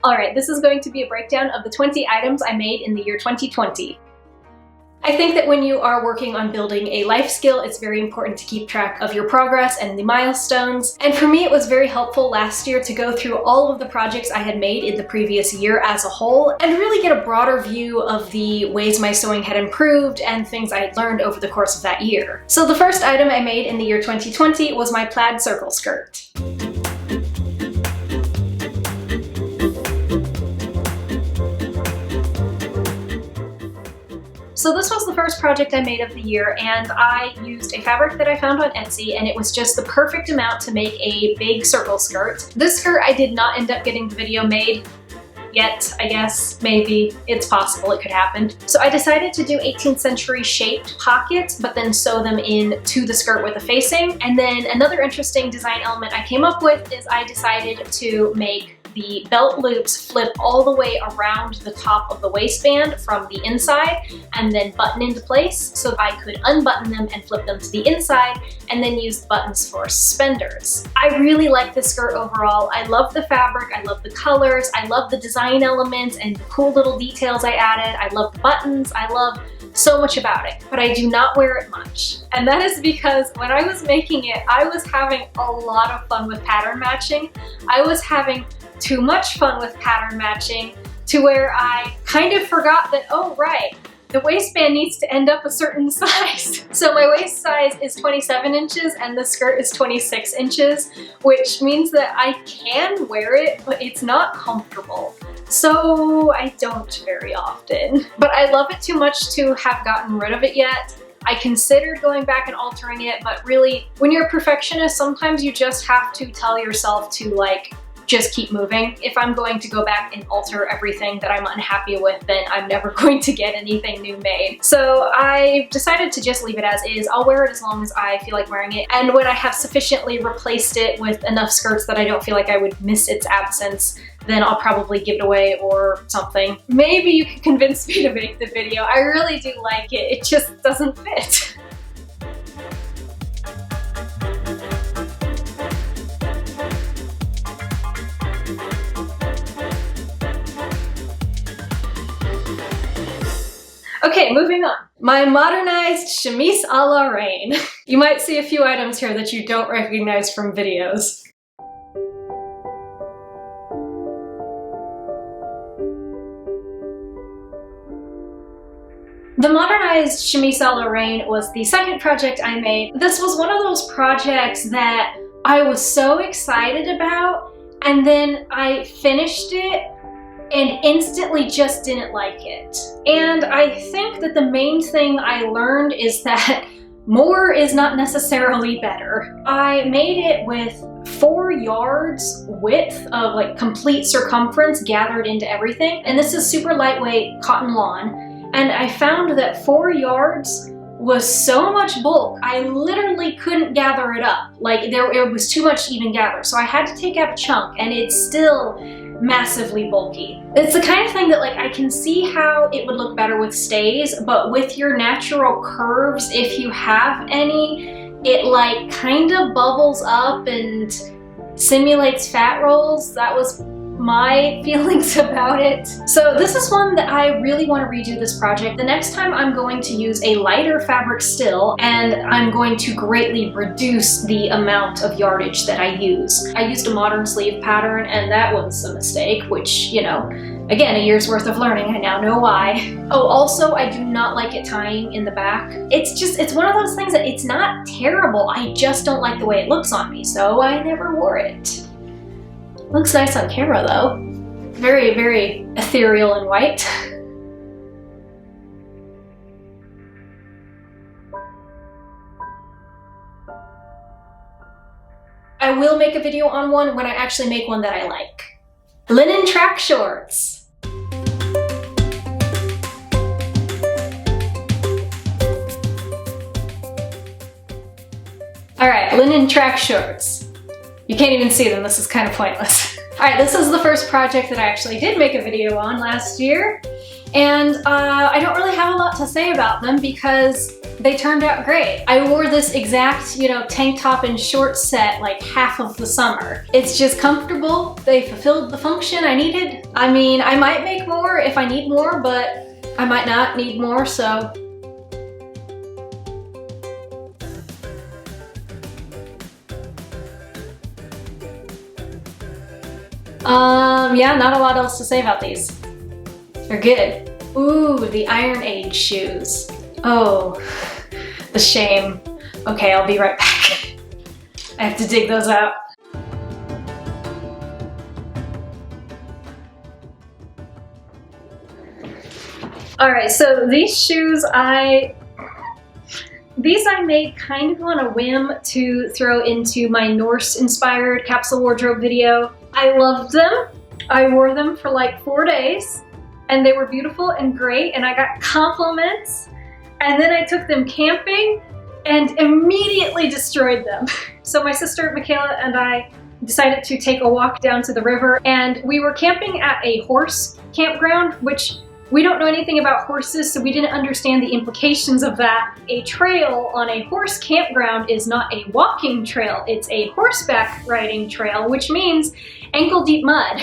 Alright, this is going to be a breakdown of the 20 items I made in the year 2020. I think that when you are working on building a life skill, it's very important to keep track of your progress and the milestones. And for me, it was very helpful last year to go through all of the projects I had made in the previous year as a whole and really get a broader view of the ways my sewing had improved and things I had learned over the course of that year. So the first item I made in the year 2020 was my plaid circle skirt. So this was the first project I made of the year, and I used a fabric that I found on Etsy, and it was just the perfect amount to make a big circle skirt. This skirt I did not end up getting the video made yet, I guess. Maybe. It's possible it could happen. So I decided to do 18th century shaped pockets, but then sew them in to the skirt with a facing. And then another interesting design element I came up with is I decided to make the belt loops flip all the way around the top of the waistband from the inside and then button into place so I could unbutton them and flip them to the inside and then use the buttons for suspenders. I really like this skirt overall. I love the fabric, I love the colors, I love the design elements and the cool little details I added. I love the buttons, I love so much about it, but I do not wear it much. And that is because when I was making it, I was having a lot of fun with pattern matching. I was having too much fun with pattern matching to where I kind of forgot that, oh right, the waistband needs to end up a certain size. So my waist size is 27 inches and the skirt is 26 inches, which means that I can wear it, but it's not comfortable. So I don't very often. But I love it too much to have gotten rid of it yet. I considered going back and altering it, but really, when you're a perfectionist, sometimes you just have to tell yourself to like, just keep moving. If I'm going to go back and alter everything that I'm unhappy with, then I'm never going to get anything new made. So I decided to just leave it as is. I'll wear it as long as I feel like wearing it. And when I have sufficiently replaced it with enough skirts that I don't feel like I would miss its absence, then I'll probably give it away or something. Maybe you can convince me to make the video. I really do like it. It just doesn't fit. Okay, moving on. My modernized chemise a la reine. You might see a few items here that you don't recognize from videos. The modernized chemise a la reine was the second project I made. This was one of those projects that I was so excited about, and then I finished it and instantly just didn't like it. And I think that the main thing I learned is that more is not necessarily better. I made it with 4 yards width of like complete circumference gathered into everything. And this is super lightweight cotton lawn. And I found that 4 yards was so much bulk, I literally couldn't gather it up. Like it was too much to even gather. So I had to take out a chunk, and it's still massively bulky. It's the kind of thing that like I can see how it would look better with stays, but with your natural curves, if you have any, it like kind of bubbles up and simulates fat rolls. That was my feelings about it. So this is one that I really want to redo this project. The next time I'm going to use a lighter fabric still, and I'm going to greatly reduce the amount of yardage that I use. I used a modern sleeve pattern, and that was a mistake, which, you know, again, a year's worth of learning. I now know why. Oh, also, I do not like it tying in the back. It's one of those things that it's not terrible. I just don't like the way it looks on me, so I never wore it. Looks nice on camera though. Very, very ethereal and white. I will make a video on one when I actually make one that I like. Linen track shorts. Alright, linen track shorts. You can't even see them, this is kind of pointless. Alright, this is the first project that I actually did make a video on last year, and I don't really have a lot to say about them because they turned out great. I wore this exact, you know, tank top and short set like half of the summer. It's just comfortable. They fulfilled the function I needed. I mean, I might make more if I need more, but I might not need more, so. Yeah, not a lot else to say about these. They're good. Ooh, the Iron Age shoes. Oh, the shame. Okay, I'll be right back. I have to dig those out. Alright, so these shoes I made kind of on a whim to throw into my Norse-inspired capsule wardrobe video. I loved them. I wore them for like 4 days, and they were beautiful and great, and I got compliments. And then I took them camping and immediately destroyed them. So my sister Michaela and I decided to take a walk down to the river, and we were camping at a horse campground, which we don't know anything about horses, so we didn't understand the implications of that. A trail on a horse campground is not a walking trail, it's a horseback riding trail, which means ankle deep mud.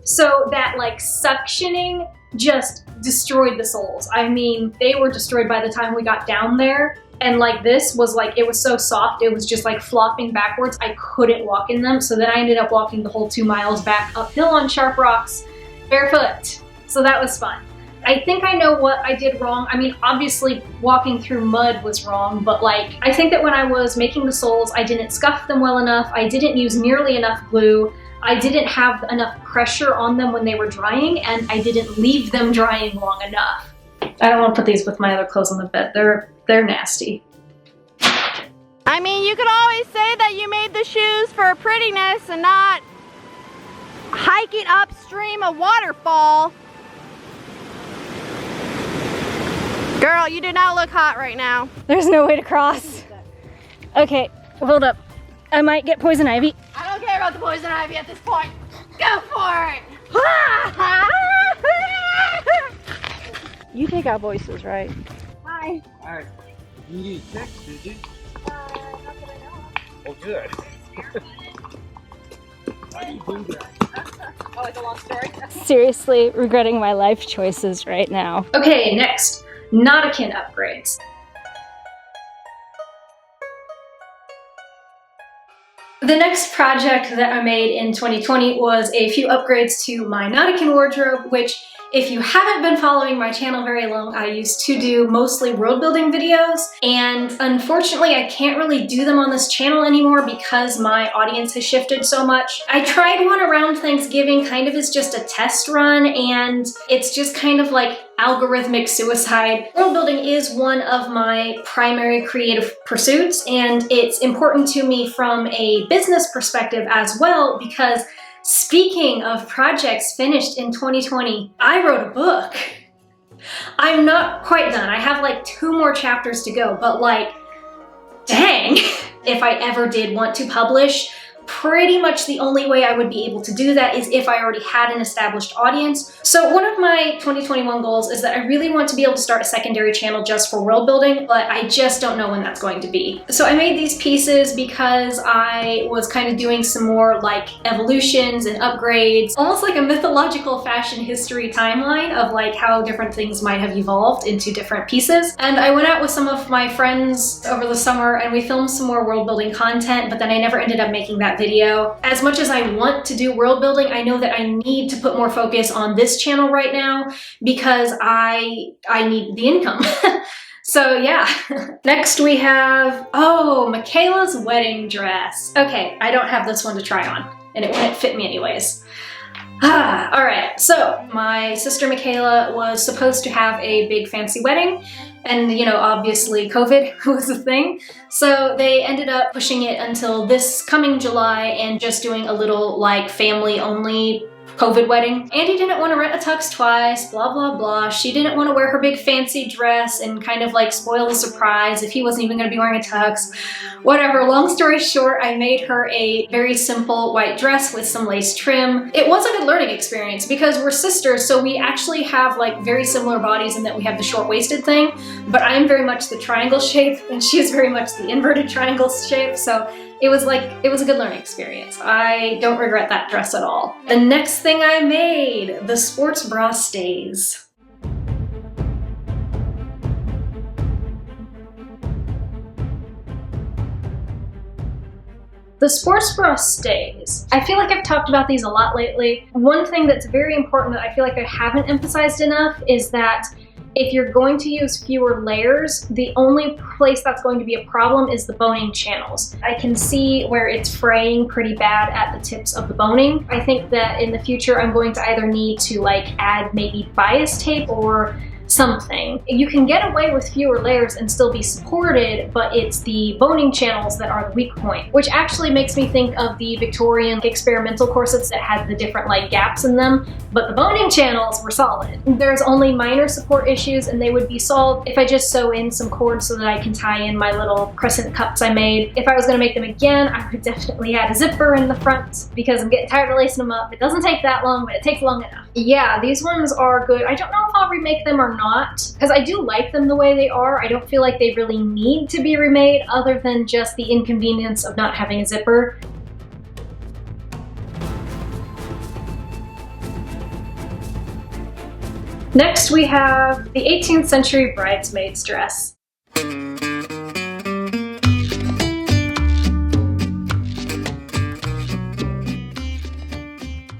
So that like suctioning just destroyed the soles. I mean, they were destroyed by the time we got down there. And like this was like, it was so soft, it was just like flopping backwards. I couldn't walk in them. So then I ended up walking the whole 2 miles back uphill on sharp rocks, barefoot. So that was fun. I think I know what I did wrong. I mean, obviously walking through mud was wrong, but like, I think that when I was making the soles, I didn't scuff them well enough. I didn't use nearly enough glue. I didn't have enough pressure on them when they were drying, and I didn't leave them drying long enough. I don't want to put these with my other clothes on the bed. They're nasty. I mean, you could always say that you made the shoes for prettiness and not hiking upstream a waterfall. Girl, you do not look hot right now. There's no way to cross. Okay, hold up. I might get poison ivy. I don't care about the poison ivy at this point. Go for it! You take our voices, right? Hi. Alright. You need text, did you? Not that I know of. Oh, good. Why do you do that? Oh, it's a long story? Seriously regretting my life choices right now. Okay, next, Nauticin upgrades. The next project that I made in 2020 was a few upgrades to my Nauticin wardrobe, which if you haven't been following my channel very long, I used to do mostly world building videos, and unfortunately I can't really do them on this channel anymore because my audience has shifted so much. I tried one around Thanksgiving kind of as just a test run, and it's just kind of like algorithmic suicide. World building is one of my primary creative pursuits, and it's important to me from a business perspective as well, because speaking of projects finished in 2020, I wrote a book. I'm not quite done. I have like 2 more chapters to go, but like, dang, if I ever did want to publish, pretty much the only way I would be able to do that is if I already had an established audience. So one of my 2021 goals is that I really want to be able to start a secondary channel just for world building, but I just don't know when that's going to be. So I made these pieces because I was kind of doing some more like evolutions and upgrades, almost like a mythological fashion history timeline of like how different things might have evolved into different pieces. And I went out with some of my friends over the summer and we filmed some more world building content, but then I never ended up making that video. As much as I want to do world building, I know that I need to put more focus on this channel right now because I need the income. So yeah. Next we have, oh, Michaela's wedding dress. Okay, I don't have this one to try on, and it wouldn't fit me anyways. All right, so my sister Michaela was supposed to have a big fancy wedding, and you know, obviously COVID was a thing. So they ended up pushing it until this coming July and just doing a little like family only COVID wedding. Andy didn't want to rent a tux twice, blah, blah, blah. She didn't want to wear her big fancy dress and kind of like spoil the surprise if he wasn't even going to be wearing a tux. Whatever, long story short, I made her a very simple white dress with some lace trim. It was a good learning experience because we're sisters, so we actually have like very similar bodies in that we have the short-waisted thing, but I am very much the triangle shape and she is very much the inverted triangle shape, so it was a good learning experience. I don't regret that dress at all. The next thing I made, the sports bra stays. The sports bra stays. I feel like I've talked about these a lot lately. One thing that's very important that I feel like I haven't emphasized enough is that if you're going to use fewer layers, the only place that's going to be a problem is the boning channels. I can see where it's fraying pretty bad at the tips of the boning. I think that in the future I'm going to either need to like add maybe bias tape or something. You can get away with fewer layers and still be supported, but it's the boning channels that are the weak point, which actually makes me think of the Victorian experimental corsets that had the different like gaps in them, but the boning channels were solid. There's only minor support issues and they would be solved if I just sew in some cords so that I can tie in my little crescent cups I made. If I was gonna make them again, I would definitely add a zipper in the front because I'm getting tired of lacing them up. It doesn't take that long, but it takes long enough. Yeah, these ones are good. I don't know if I'll remake them or not, because I do like them the way they are. I don't feel like they really need to be remade other than just the inconvenience of not having a zipper. Next we have the 18th century bridesmaid's dress.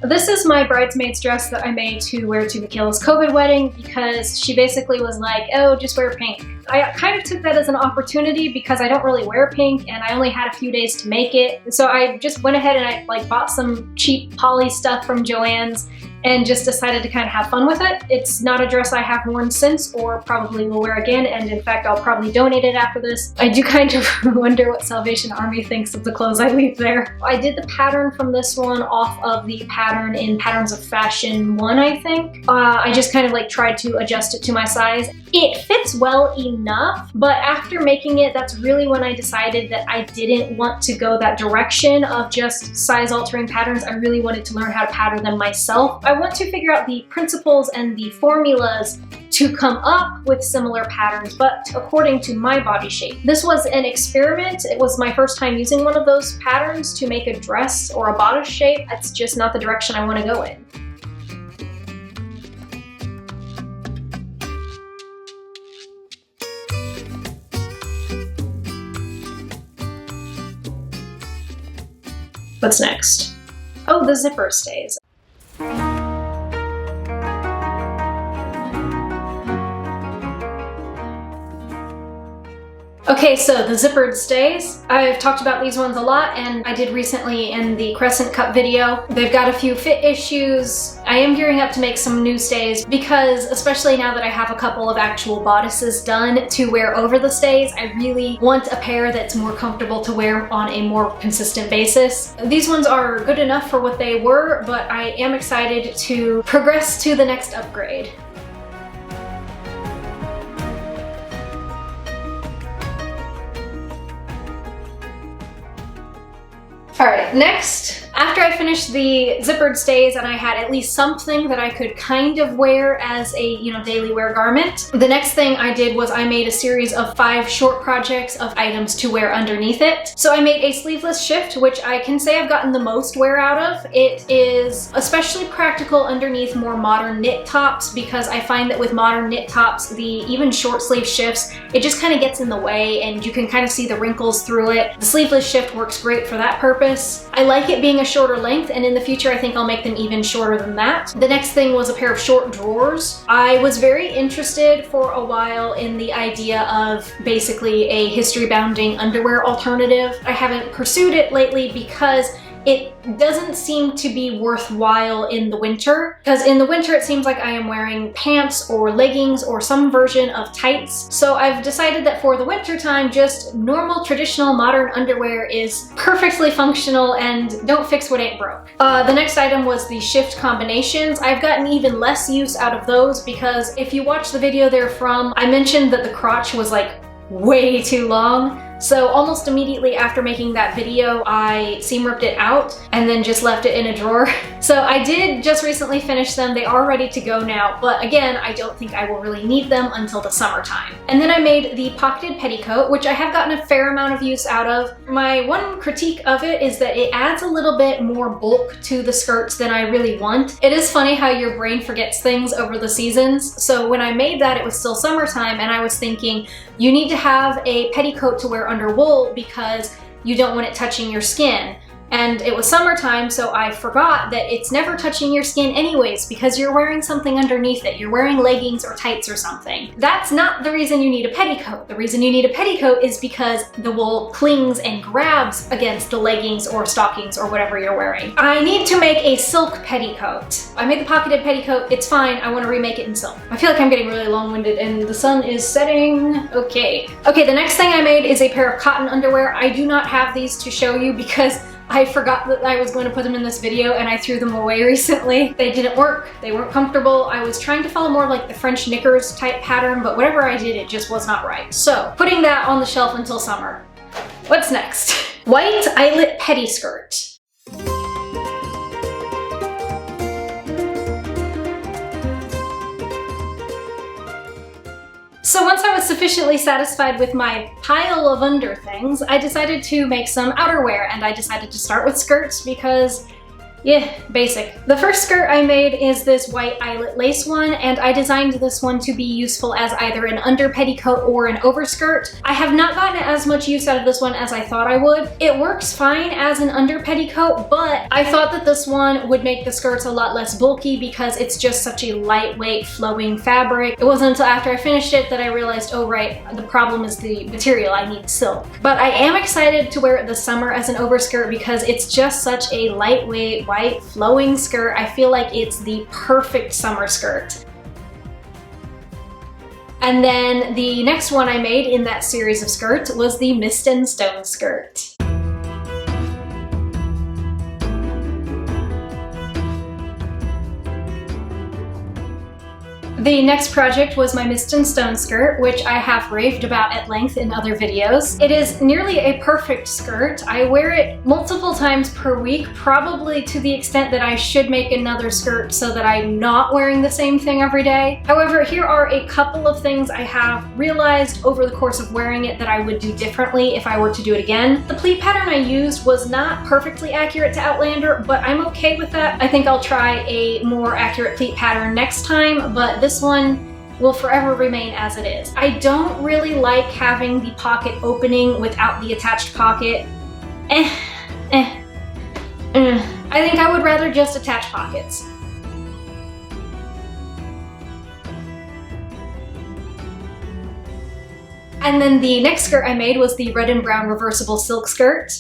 This is my bridesmaid's dress that I made to wear to Michaela's COVID wedding because she basically was like, oh, just wear pink. I kind of took that as an opportunity because I don't really wear pink and I only had a few days to make it. So I just went ahead and I like bought some cheap poly stuff from Joann's and just decided to kind of have fun with it. It's not a dress I have worn since or probably will wear again, and in fact I'll probably donate it after this. I do kind of wonder what Salvation Army thinks of the clothes I leave there. I did the pattern from this one off of the pattern in Patterns of Fashion 1, I think. I just kind of like tried to adjust it to my size. It fits well enough, but after making it, that's really when I decided that I didn't want to go that direction of just size altering patterns. I really wanted to learn how to pattern them myself. I want to figure out the principles and the formulas to come up with similar patterns, but according to my body shape. This was an experiment. It was my first time using one of those patterns to make a dress or a bodice shape. That's just not the direction I want to go in. What's next? Oh, the zipper stays. Okay, so the zippered stays. I've talked about these ones a lot, and I did recently in the crescent cut video. They've got a few fit issues. I am gearing up to make some new stays because, especially now that I have a couple of actual bodices done to wear over the stays, I really want a pair that's more comfortable to wear on a more consistent basis. These ones are good enough for what they were, but I am excited to progress to the next upgrade. Alright, next, after I finished the zippered stays and I had at least something that I could kind of wear as a, daily wear garment, the next thing I did was I made a series of 5 short projects of items to wear underneath it. So I made a sleeveless shift, which I can say I've gotten the most wear out of. It is especially practical underneath more modern knit tops because I find that with modern knit tops, the even short sleeve shifts, it just kind of gets in the way and you can kind of see the wrinkles through it. The sleeveless shift works great for that purpose. I like it being a shorter length, and in the future I think I'll make them even shorter than that. The next thing was a pair of short drawers. I was very interested for a while in the idea of basically a history bounding underwear alternative. I haven't pursued it lately because it doesn't seem to be worthwhile in the winter, because in the winter it seems like I am wearing pants or leggings or some version of tights. So I've decided that for the winter time, just normal traditional modern underwear is perfectly functional and don't fix what ain't broke. The next item was the shift combinations. I've gotten even less use out of those because if you watch the video therefrom, I mentioned that the crotch was like way too long. So almost immediately after making that video, I seam ripped it out and then just left it in a drawer. So I did just recently finish them. They are ready to go now, but again, I don't think I will really need them until the summertime. And then I made the pocketed petticoat, which I have gotten a fair amount of use out of. My one critique of it is that it adds a little bit more bulk to the skirts than I really want. It is funny how your brain forgets things over the seasons. So when I made that, it was still summertime and I was thinking, you need to have a petticoat to wear under wool because you don't want it touching your skin. And it was summertime, so I forgot that it's never touching your skin anyways because you're wearing something underneath it. You're wearing leggings or tights or something. That's not the reason you need a petticoat. The reason you need a petticoat is because the wool clings and grabs against the leggings or stockings or whatever you're wearing. I need to make a silk petticoat. I made the pocketed petticoat. It's fine. I want to remake it in silk. I feel like I'm getting really long-winded and the sun is setting. Okay, the next thing I made is a pair of cotton underwear. I do not have these to show you because I forgot that I was going to put them in this video and I threw them away recently. They didn't work. They weren't comfortable. I was trying to follow more of like the French knickers type pattern, but whatever I did, it just was not right. So putting that on the shelf until summer. What's next? White eyelet pettiskirt. So once I was sufficiently satisfied with my pile of under things, I decided to make some outerwear, and I decided to start with skirts because, yeah, basic. The first skirt I made is this white eyelet lace one, and I designed this one to be useful as either an under petticoat or an overskirt. I have not gotten as much use out of this one as I thought I would. It works fine as an under petticoat, but I thought that this one would make the skirts a lot less bulky because it's just such a lightweight flowing fabric. It wasn't until after I finished it that I realized, oh right, the problem is the material, I need silk. But I am excited to wear it this summer as an overskirt because it's just such a lightweight, white flowing skirt. I feel like it's the perfect summer skirt. And then the next one I made in that series of skirts was the Mist and Stone skirt. The next project was my Mist and Stone skirt, which I have raved about at length in other videos. It is nearly a perfect skirt. I wear it multiple times per week, probably to the extent that I should make another skirt so that I'm not wearing the same thing every day. However, here are a couple of things I have realized over the course of wearing it that I would do differently if I were to do it again. The pleat pattern I used was not perfectly accurate to Outlander, but I'm okay with that. I think I'll try a more accurate pleat pattern next time, but this one will forever remain as it is. I don't really like having the pocket opening without the attached pocket. I think I would rather just attach pockets. And then the next skirt I made was the red and brown reversible silk skirt.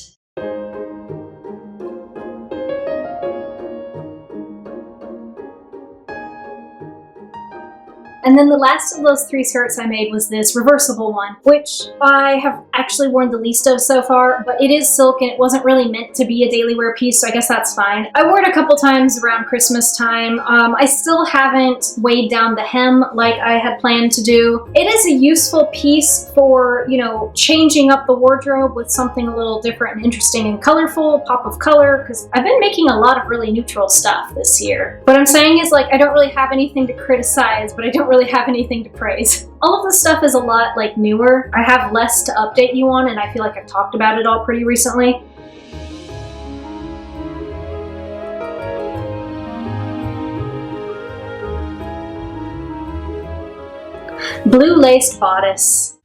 And then the last of those three skirts I made was this reversible one, which I have actually worn the least of so far, but it is silk and it wasn't really meant to be a daily wear piece, so I guess that's fine. I wore it a couple times around Christmas time. I still haven't weighed down the hem like I had planned to do. It is a useful piece for, you know, changing up the wardrobe with something a little different and interesting and colorful, pop of color, because I've been making a lot of really neutral stuff this year. What I'm saying is, like, I don't really have anything to criticize, but I don't really have anything to praise. All of this stuff is a lot like newer. I have less to update you on, and I feel like I've talked about it all pretty recently. Blue laced bodice.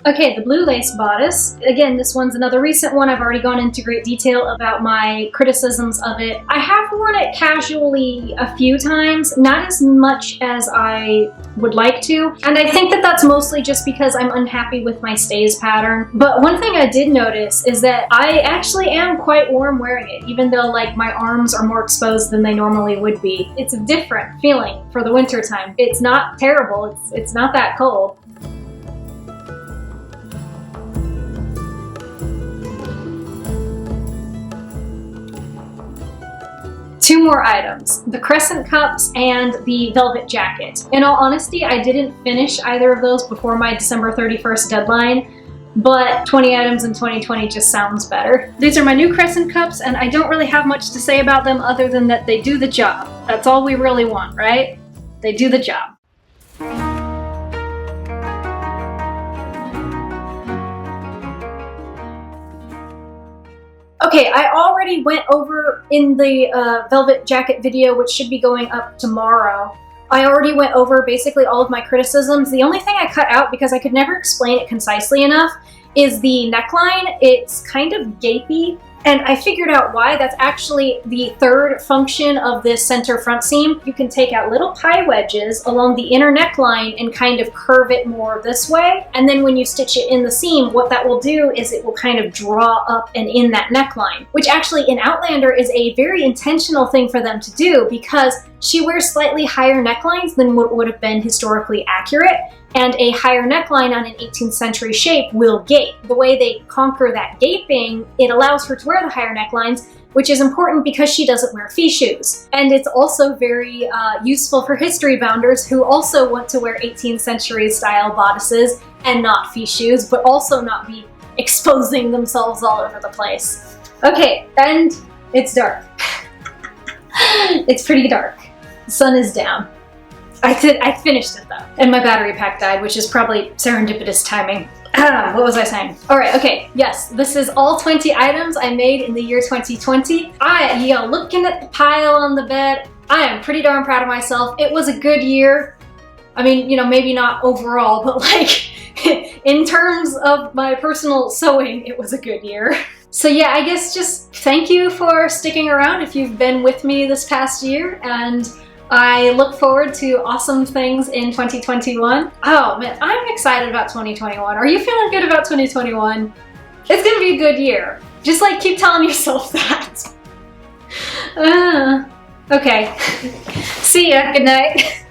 Okay, the blue lace bodice. Again, this one's another recent one. I've already gone into great detail about my criticisms of it. I have worn it casually a few times, not as much as I would like to, and I think that that's mostly just because I'm unhappy with my stays pattern. But one thing I did notice is that I actually am quite warm wearing it, even though like my arms are more exposed than they normally would be. It's a different feeling for the winter time. It's not terrible, it's not that cold. Two more items, the crescent cups and the velvet jacket. In all honesty, I didn't finish either of those before my December 31st deadline, but 20 items in 2020 just sounds better. These are my new crescent cups, and I don't really have much to say about them other than that they do the job. That's all we really want, right? They do the job. Okay, I already went over in the velvet jacket video, which should be going up tomorrow. I already went over basically all of my criticisms. The only thing I cut out, because I could never explain it concisely enough, is the neckline. It's kind of gapy, and I figured out why. That's actually the third function of this center front seam. You can take out little pie wedges along the inner neckline and kind of curve it more this way. And then when you stitch it in the seam, what that will do is it will kind of draw up and in that neckline, which actually in Outlander is a very intentional thing for them to do, because she wears slightly higher necklines than what would have been historically accurate. And a higher neckline on an 18th century shape will gape. The way they conquer that gaping, it allows her to wear the higher necklines, which is important because she doesn't wear fee shoes. And it's also very useful for history bounders who also want to wear 18th century style bodices and not fee shoes, but also not be exposing themselves all over the place. Okay, and it's dark. It's pretty dark. The sun is down. I finished it though, and my battery pack died, which is probably serendipitous timing. What was I saying? All right, okay, yes, this is all 20 items I made in the year 2020. Looking at the pile on the bed, I am pretty darn proud of myself. It was a good year. I mean, maybe not overall, but like in terms of my personal sewing, it was a good year. So yeah, I guess just thank you for sticking around if you've been with me this past year, and I look forward to awesome things in 2021. Oh man, I'm excited about 2021. Are you feeling good about 2021? It's gonna be a good year. Just like keep telling yourself that. Okay. See ya. Good night.